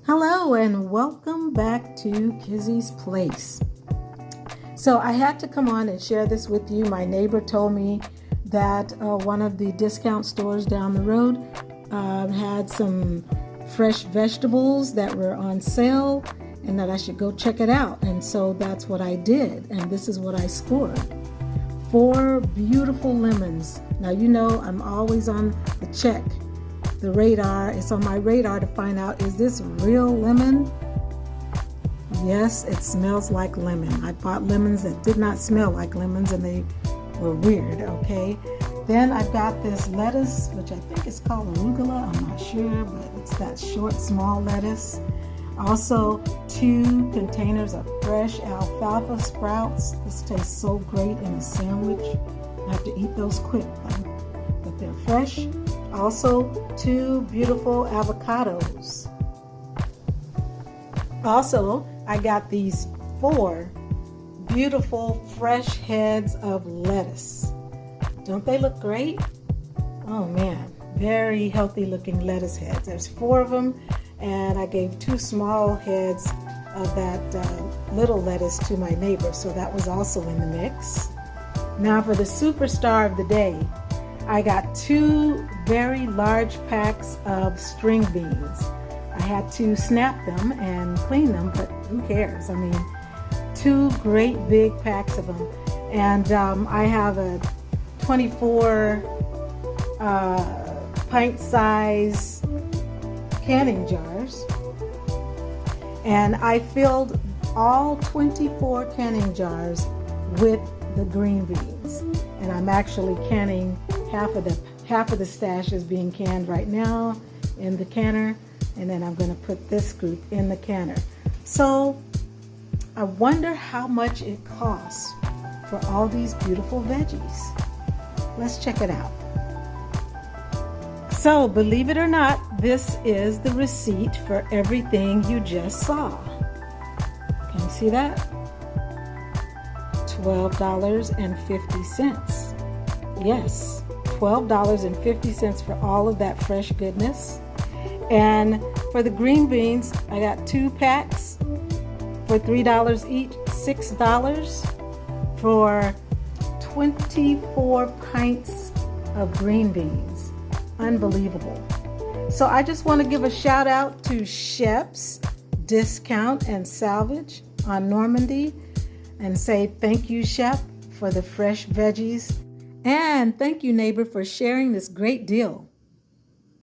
Hello and welcome back to Kizzie's Place. So I had to come on and share this with you. My neighbor told me that one of the discount stores down the road had some fresh vegetables that were on sale and that I should go check it out. And so that's what I did. And this is what I scored. 4 beautiful lemons. Now, you know, I'm always on the check. The radar, it's on my radar to find out, is this real lemon? Yes, it smells like lemon. I bought lemons that did not smell like lemons and they were weird, okay? Then I've got this lettuce, which I think is called arugula, I'm not sure, but it's that short, small lettuce. Also, 2 containers of fresh alfalfa sprouts. This tastes so great in a sandwich. I have to eat those quick though, but they're fresh. Also, 2 beautiful avocados. Also, I got these 4 beautiful fresh heads of lettuce. Don't they look great? Oh man, very healthy looking lettuce heads. There's 4 of them, and I gave 2 small heads of that little lettuce to my neighbor, so that was also in the mix. Now for the superstar of the day, I got 2 very large packs of string beans. I had to snap them and clean them, but who cares? I mean, 2 great big packs of them. And I have a 24 pint size canning jars. And I filled all 24 canning jars with the green beans. And I'm actually canning half of the stash is being canned right now in the canner, and then I'm going to put this group in the canner. So I wonder how much it costs for all these beautiful veggies. Let's check it out. So believe it or not, this is the receipt for everything you just saw. Can you see that? $12.50. Yes, $12.50 for all of that fresh goodness. And for the green beans, I got 2 packs for $3 each, $6 for 24 pints of green beans. Unbelievable. So I just want to give a shout out to Shep's Discount and Salvage on Normandy and say thank you, Shep, for the fresh veggies. And thank you, neighbor, for sharing this great deal.